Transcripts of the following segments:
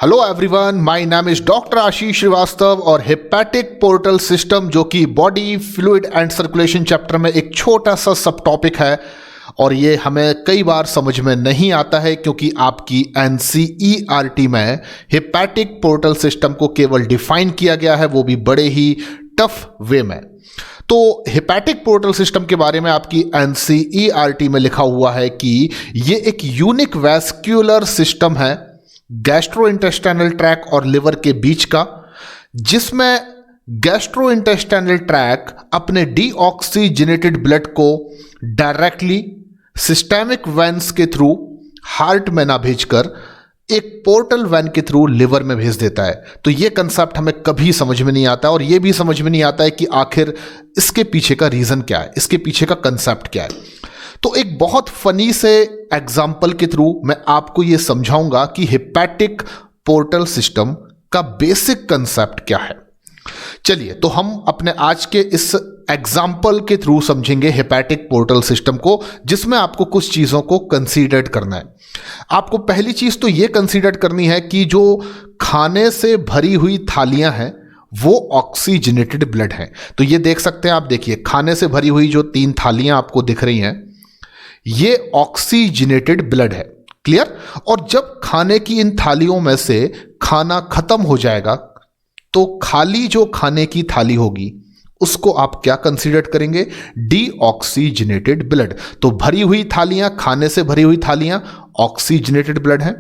Hello everyone, my name is doctor Ashish Srivastava और hepatic portal system जो कि body fluid and circulation chapter में एक छोटा सा सब टॉपिक है और ये हमें कई बार समझ में नहीं आता है क्योंकि आपकी एनसीईआरटी में हेपेटिक पोर्टल सिस्टम को केवल डिफाइन किया गया है, वो भी बड़े ही टफ वे में। तो हेपेटिक पोर्टल सिस्टम के बारे में आपकी एनसीईआरटी में लिखा हुआ है कि ये एक यूनिक वैस्कुलर सिस्टम है गैस्ट्रोइंटेस्टाइनल ट्रैक और लिवर के बीच का, जिसमें गैस्ट्रोइंटेस्टाइनल ट्रैक अपने डीऑक्सीजनेटेड ब्लड को डायरेक्टली सिस्टेमिक वेन्स के थ्रू हार्ट में ना भेजकर एक पोर्टल वेन के थ्रू लिवर में भेज देता है। तो ये कंसेप्ट हमें कभी समझ में नहीं आता और ये भी समझ में नहीं आता है कि आखिर इसके पीछे का रीजन क्या है, इसके पीछे का कंसेप्ट क्या है। तो एक बहुत फनी से एग्जाम्पल के थ्रू मैं आपको यह समझाऊंगा कि हेपेटिक पोर्टल सिस्टम का बेसिक कंसेप्ट क्या है। चलिए, तो हम अपने आज के इस एग्जाम्पल के थ्रू समझेंगे हेपेटिक पोर्टल सिस्टम को, जिसमें आपको कुछ चीजों को कंसीडर करना है। आपको पहली चीज तो यह कंसीडर करनी है कि जो खाने से भरी हुई थालियां हैं वो ऑक्सीजनेटेड ब्लड है। तो ये देख सकते हैं आप, देखिए खाने से भरी हुई जो 3 थालियां आपको दिख रही हैं ये ऑक्सीजनेटेड ब्लड है। क्लियर? और जब खाने की इन थालियों में से खाना खत्म हो जाएगा तो खाली जो खाने की थाली होगी उसको आप क्या कंसीडर करेंगे? Deoxygenated blood. तो भरी हुई थालियां, खाने से भरी हुई थालियां ऑक्सीजनेटेड ब्लड है,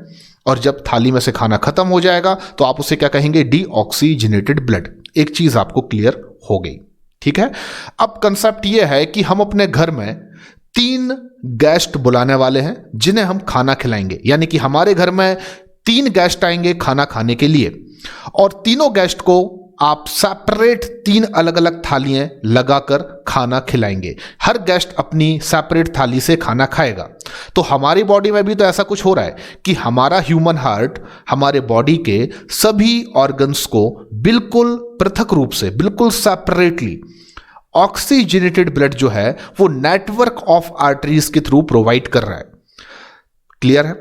और जब थाली में से खाना खत्म हो जाएगा तो आप उसे क्या कहेंगे? Deoxygenated blood. एक चीज आपको क्लियर हो गई, ठीक है। अब कंसेप्ट यह है कि हम अपने घर में 3 गेस्ट बुलाने वाले हैं जिन्हें हम खाना खिलाएंगे, यानी कि हमारे घर में 3 गेस्ट आएंगे खाना खाने के लिए, और तीनों गेस्ट को आप सेपरेट 3 अलग अलग थालियां लगाकर खाना खिलाएंगे। हर गेस्ट अपनी सेपरेट थाली से खाना खाएगा। तो हमारी बॉडी में भी तो ऐसा कुछ हो रहा है कि हमारा ह्यूमन हार्ट हमारे बॉडी के सभी ऑर्गन्स को बिल्कुल पृथक रूप से, बिल्कुल सेपरेटली ऑक्सीजनेटेड ब्लड जो है वो नेटवर्क ऑफ आर्टरीज के थ्रू प्रोवाइड कर रहा है। क्लियर है?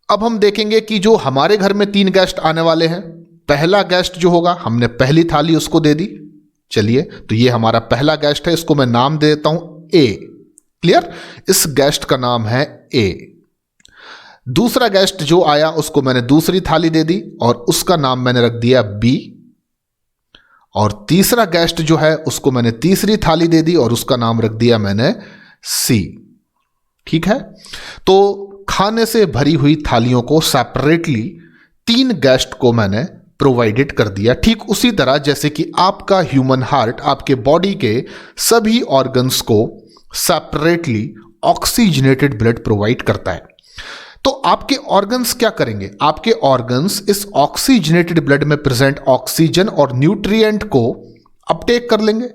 अब हम देखेंगे कि जो हमारे घर में 3 गेस्ट आने वाले हैं, पहला गेस्ट जो होगा, हमने पहली थाली उसको दे दी। चलिए, तो ये हमारा पहला गेस्ट है, इसको मैं नाम दे देता हूं ए। क्लियर? इस गेस्ट का नाम है ए। दूसरा गेस्ट जो आया उसको मैंने दूसरी थाली दे दी और उसका नाम मैंने रख दिया बी, और तीसरा गेस्ट जो है उसको मैंने तीसरी थाली दे दी और उसका नाम रख दिया मैंने सी। ठीक है? तो खाने से भरी हुई थालियों को सेपरेटली 3 गेस्ट को मैंने प्रोवाइडेड कर दिया, ठीक उसी तरह जैसे कि आपका ह्यूमन हार्ट आपके बॉडी के सभी ऑर्गन्स को सेपरेटली ऑक्सीजनेटेड ब्लड प्रोवाइड करता है। तो आपके ऑर्गन्स क्या करेंगे? आपके ऑर्गन्स इस ऑक्सीजनेटेड ब्लड में प्रेजेंट ऑक्सीजन और न्यूट्रिएंट को अपटेक कर लेंगे।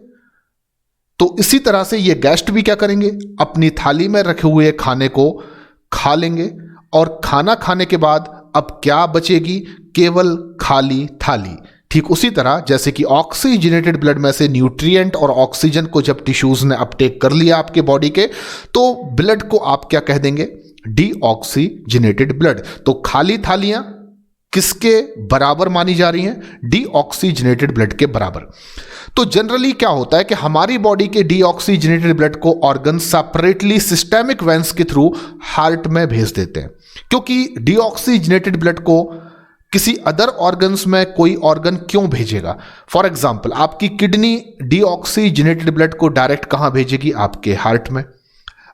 तो इसी तरह से ये गेस्ट भी क्या करेंगे? अपनी थाली में रखे हुए खाने को खा लेंगे, और खाना खाने के बाद अब क्या बचेगी? केवल खाली थाली। ठीक उसी तरह जैसे कि ऑक्सीजनेटेड ब्लड में से न्यूट्रिएंट और ऑक्सीजन को जब टिश्यूज ने अपटेक कर लिया आपके बॉडी के, तो ब्लड को आप क्या कह देंगे? Deoxygenated blood. तो खाली थालियां किसके बराबर मानी जा रही हैं? डीऑक्सीजनेटेड ब्लड के बराबर। तो जनरली क्या होता है कि हमारी बॉडी के डीऑक्सीजनेटेड ब्लड को ऑर्गन सेपरेटली सिस्टेमिक वेन्स के थ्रू हार्ट में भेज देते हैं, क्योंकि डीऑक्सीजनेटेड ब्लड को किसी अदर ऑर्गन्स में कोई ऑर्गन क्यों भेजेगा? फॉर एग्जाम्पल, आपकी किडनी डीऑक्सीजनेटेड ब्लड को डायरेक्ट कहां भेजेगी? आपके हार्ट में।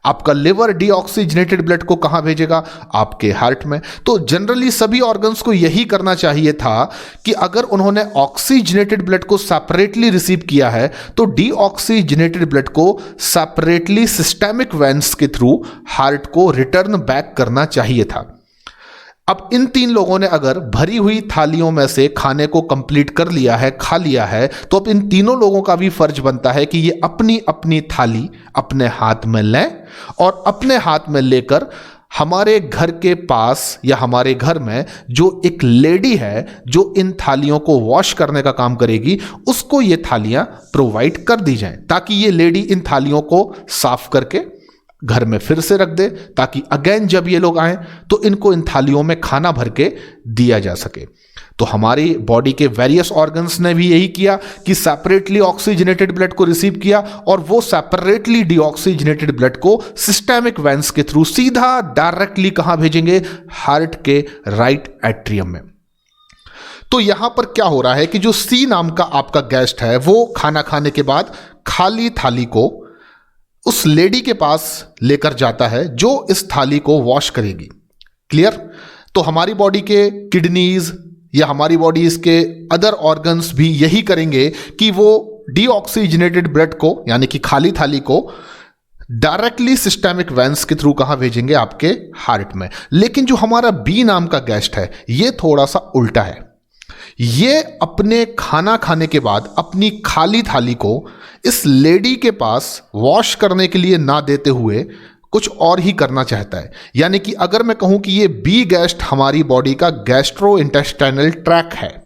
आपका लिवर डीऑक्सीजनेटेड ब्लड को कहां भेजेगा? आपके हार्ट में। तो जनरली सभी ऑर्गन्स को यही करना चाहिए था कि अगर उन्होंने ऑक्सीजनेटेड ब्लड को सेपरेटली रिसीव किया है तो डीऑक्सीजनेटेड ब्लड को सेपरेटली सिस्टेमिक वेन्स के थ्रू हार्ट को रिटर्न बैक करना चाहिए था। अब इन 3 लोगों ने अगर भरी हुई थालियों में से खाने को कंप्लीट कर लिया है, खा लिया है, तो अब इन तीनों लोगों का भी फर्ज बनता है कि ये अपनी अपनी थाली अपने हाथ में लें और अपने हाथ में लेकर हमारे घर के पास या हमारे घर में जो एक लेडी है जो इन थालियों को वॉश करने का काम करेगी, उसको ये थालियां प्रोवाइड कर दी जाएं, ताकि ये लेडी इन थालियों को साफ करके घर में फिर से रख दे, ताकि अगेन जब ये लोग आए तो इनको इन थालियों में खाना भर के दिया जा सके। तो हमारी बॉडी के वेरियस ऑर्गन्स ने भी यही किया कि सेपरेटली ऑक्सीजनेटेड ब्लड को रिसीव किया और वो सेपरेटली डीऑक्सीजनेटेड ब्लड को सिस्टेमिक वेन्स के थ्रू सीधा डायरेक्टली कहां भेजेंगे? हार्ट के राइट एट्रियम में। तो यहां पर क्या हो रहा है कि जो सी नाम का आपका गेस्ट है वो खाना खाने के बाद खाली थाली को उस लेडी के पास लेकर जाता है जो इस थाली को वॉश करेगी। क्लियर? तो हमारी बॉडी के किडनीज या हमारी बॉडी के अदर ऑर्गन्स भी यही करेंगे कि वो डीऑक्सीजनेटेड ब्लड को यानी कि खाली थाली को डायरेक्टली सिस्टेमिक वेन्स के थ्रू कहां भेजेंगे? आपके हार्ट में। लेकिन जो हमारा बी नाम का गेस्ट है ये थोड़ा सा उल्टा है। ये अपने खाना खाने के बाद अपनी खाली थाली को इस लेडी के पास वॉश करने के लिए ना देते हुए कुछ और ही करना चाहता है। यानी कि अगर मैं कहूं कि ये बी गेस्ट हमारी बॉडी का गैस्ट्रो इंटेस्टाइनल ट्रैक है।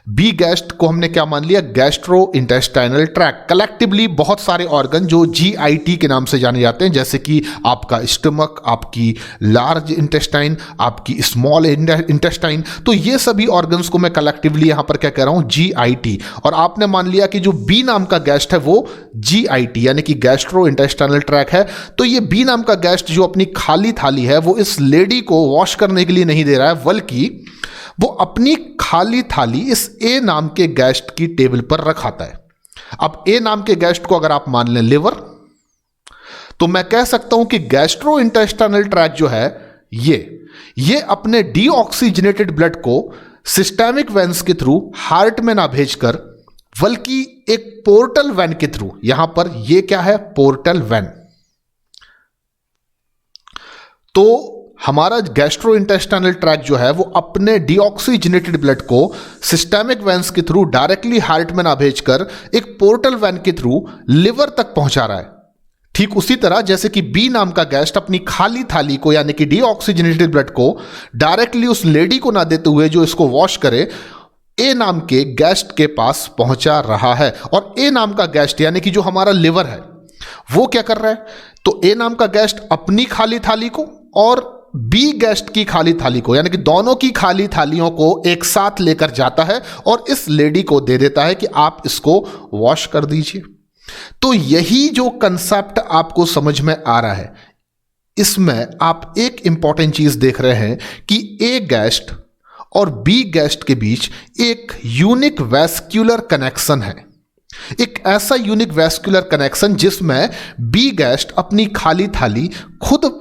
बी गेस्ट को हमने क्या मान लिया? Gastro intestinal tract. कलेक्टिवली बहुत सारे ऑर्गन जो GIT के नाम से जाने जाते हैं, जैसे कि आपका स्टमक, आपकी लार्ज इंटेस्टाइन, आपकी स्मॉल इंटेस्टाइन, तो ये सभी ऑर्गन्स को मैं कलेक्टिवली यहां पर क्या कह रहा हूं? GIT। और आपने मान लिया कि जो बी नाम का गेस्ट है वो GIT यानी कि गैस्ट्रो इंटेस्टाइनल ट्रैक है। तो ये बी नाम का गेस्ट जो अपनी खाली थाली है वो इस लेडी को वॉश करने के लिए नहीं दे रहा है, बल्कि वो अपनी खाली थाली इस ए नाम के गेस्ट की टेबल पर रखाता है। अब ए नाम के गेस्ट को अगर आप मान लें लिवर, तो मैं कह सकता हूं कि गैस्ट्रो इंटेस्टाइनल ट्रैक जो है ये अपने डीऑक्सीजनेटेड ब्लड को सिस्टेमिक वेन्स के थ्रू हार्ट में ना भेजकर बल्कि एक पोर्टल वेन के थ्रू, यहां पर ये क्या है? Portal vein. तो हमारा गैस्ट्रो इंटेस्टाइनल ट्रैक जो है वो अपने डीऑक्सीजनेटेड ब्लड को सिस्टेमिक वेन्स के थ्रू डायरेक्टली हार्ट में ना भेजकर एक पोर्टल वेन के थ्रू लिवर तक पहुंचा रहा है। ठीक उसी तरह जैसे कि बी नाम का गेस्ट अपनी खाली थाली को यानी कि डीऑक्सीजनेटेड ब्लड को डायरेक्टली उस लेडी को ना देते हुए जो इसको वॉश करे ए नाम के गेस्ट के पास पहुंचा रहा है। और ए नाम का गेस्ट यानी कि जो हमारा लिवर है वो क्या कर रहा है? तो ए नाम का गेस्ट अपनी खाली थाली को और बी गेस्ट की खाली थाली को यानी कि दोनों की खाली थालियों को एक साथ लेकर जाता है और इस लेडी को दे देता है कि आप इसको वॉश कर दीजिए। तो यही जो कंसेप्ट आपको समझ में आ रहा है, इसमें आप एक इंपॉर्टेंट चीज देख रहे हैं कि ए गेस्ट और बी गेस्ट के बीच एक यूनिक वैस्कुलर कनेक्शन है। एक ऐसा यूनिक वैस्कुलर कनेक्शन जिसमें बी गेस्ट अपनी खाली थाली खुद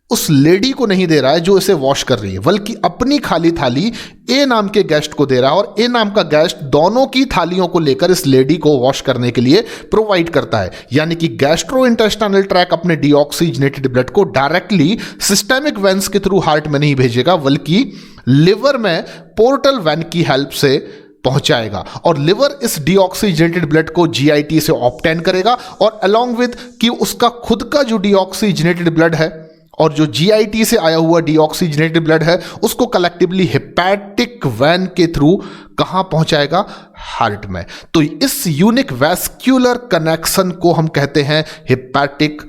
उस लेडी को नहीं दे रहा है जो इसे वॉश कर रही है, बल्कि अपनी खाली थाली ए नाम के गेस्ट को दे रहा है और ए नाम का गेस्ट दोनों की थालियों को लेकर इस लेडी को वॉश करने के लिए प्रोवाइड करता है। यानी कि गैस्ट्रो इंटेस्टाइनल ट्रैक अपने डीऑक्सीजनेटेड ब्लड को डायरेक्टली सिस्टेमिक वेन्स के थ्रू हार्ट में नहीं भेजेगा, बल्कि लिवर में पोर्टल वेन की हेल्प से पहुंचाएगा और लिवर इस डीऑक्सीजनेटेड ब्लड को GIT से ऑब्टेन करेगा और अलोंग विद कि उसका खुद का जो डीऑक्सीजनेटेड ब्लड है और जो GIT से आया हुआ डीऑक्सीजनेटेड ब्लड है उसको कलेक्टिवली हेपेटिक वेन के थ्रू कहां पहुंचाएगा? हार्ट में। तो इस यूनिक वैस्कुलर कनेक्शन को हम कहते हैं हेपेटिक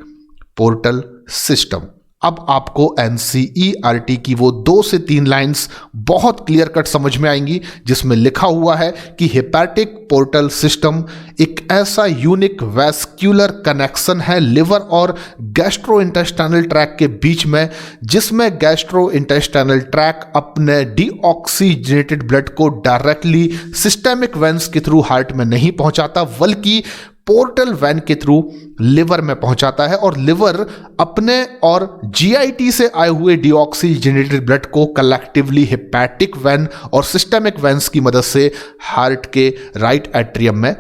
पोर्टल सिस्टम। अब आपको NCERT की वो 2 से 3 लाइंस बहुत क्लियर कट समझ में आएंगी जिसमें लिखा हुआ है कि हेपेटिक पोर्टल सिस्टम एक ऐसा यूनिक वैस्कुलर कनेक्शन है लिवर और गैस्ट्रो इंटेस्टाइनल ट्रैक के बीच में, जिसमें गैस्ट्रो इंटेस्टाइनल ट्रैक अपने डीऑक्सीजनेटेड ब्लड को डायरेक्टली सिस्टेमिक वेन्स के थ्रू हार्ट में नहीं पहुंचाता, बल्कि पोर्टल वेन के थ्रू लिवर में पहुंचाता है और लिवर अपने और GIT से आए हुए डीऑक्सीजनेटेड ब्लड को कलेक्टिवली हेपेटिक वेन और सिस्टेमिक वेन्स की मदद से हार्ट के राइट एट्रियम में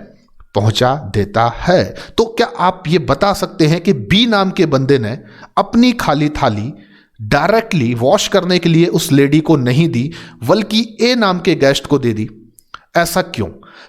पहुंचा देता है। तो क्या आप ये बता सकते हैं कि बी नाम के बंदे ने अपनी खाली थाली डायरेक्टली वॉश करने के लिए उस लेडी को नहीं दी, बल्कि ए नाम के गेस्ट को दे दी? ऐसा क्यों?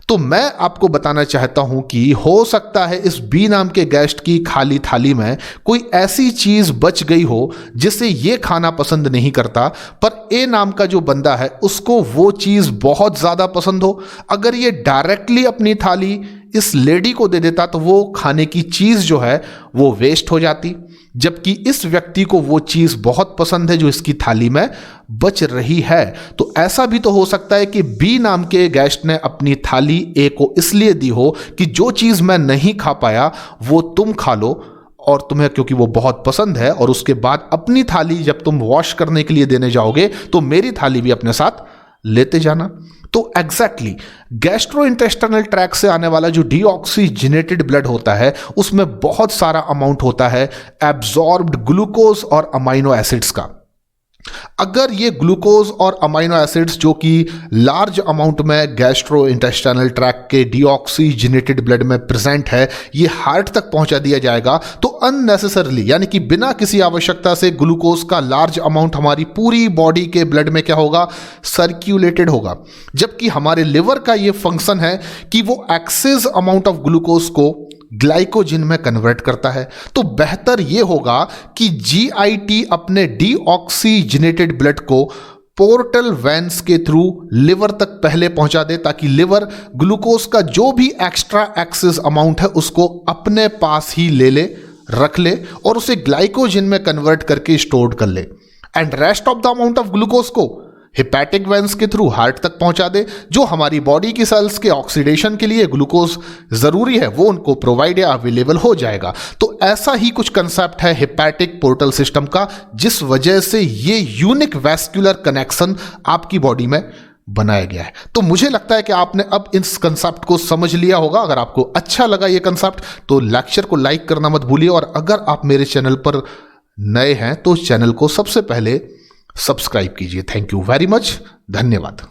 तो मैं आपको बताना चाहता हूं कि हो सकता है इस बी नाम के गेस्ट की खाली थाली में कोई ऐसी चीज बच गई हो जिसे ये खाना पसंद नहीं करता, पर ए नाम का जो बंदा है उसको वो चीज बहुत ज्यादा पसंद हो। अगर ये डायरेक्टली अपनी थाली इस लेडी को दे देता तो वो खाने की चीज जो है वो वेस्ट हो जाती, जबकि इस व्यक्ति को वो चीज बहुत पसंद है जो इसकी थाली में बच रही है। तो ऐसा भी तो हो सकता है कि बी नाम के गेस्ट ने अपनी थाली ए को इसलिए दी हो कि जो चीज मैं नहीं खा पाया वो तुम खा लो, और तुम्हें क्योंकि वो बहुत पसंद है, और उसके बाद अपनी थाली जब तुम वॉश करने के लिए देने जाओगे तो मेरी थाली भी अपने साथ लेते जाना। तो एग्जैक्टली गैस्ट्रोइंटेस्टाइनल ट्रैक्ट से आने वाला जो डीऑक्सीजनेटेड ब्लड होता है उसमें बहुत सारा अमाउंट होता है एब्जॉर्ब्ड ग्लूकोज और अमाइनो एसिड्स का। अगर ये ग्लूकोज और अमाइनो एसिड्स जो कि लार्ज अमाउंट में गैस्ट्रोइंटेस्टाइनल ट्रैक्ट के डीऑक्सीजनेटेड ब्लड में प्रेजेंट है, ये हार्ट तक पहुंचा दिया जाएगा तो अननेसेसरली यानी कि बिना किसी आवश्यकता से ग्लूकोज का लार्ज अमाउंट हमारी पूरी बॉडी के ब्लड में क्या होगा, सर्क्यूलेटेड होगा। जबकि हमारे लिवर का ये फंक्शन है कि वो एक्सेस अमाउंट ऑफ ग्लूकोज को ग्लाइकोजन में कन्वर्ट करता है। तो बेहतर यह होगा कि जीआईटी अपने डीऑक्सीजनेटेड ब्लड को पोर्टल वेन्स के थ्रू लिवर तक पहले पहुंचा दे, ताकि लिवर ग्लूकोज का जो भी एक्स्ट्रा एक्सेस अमाउंट है उसको अपने पास ही ले ले, रख ले और उसे ग्लाइकोजन में कन्वर्ट करके स्टोर कर ले, and rest of the amount of glucose को हेपेटिक वेन्स के थ्रू हार्ट तक पहुंचा दे। जो हमारी बॉडी की सेल्स के ऑक्सीडेशन के लिए ग्लूकोज जरूरी है वो उनको प्रोवाइड या अवेलेबल हो जाएगा। तो ऐसा ही कुछ कंसेप्ट है हेपेटिक पोर्टल सिस्टम का, जिस वजह से ये यूनिक वैस्कुलर कनेक्शन आपकी बॉडी में बनाया गया है। तो मुझे लगता है कि आपने अब इस कंसेप्ट को समझ लिया होगा। अगर आपको अच्छा लगा ये कंसेप्ट तो लेक्चर को लाइक करना मत भूलिए, और अगर आप मेरे चैनल पर नए हैं तो चैनल को सबसे पहले सब्सक्राइब कीजिए। थैंक यू वेरी मच, धन्यवाद।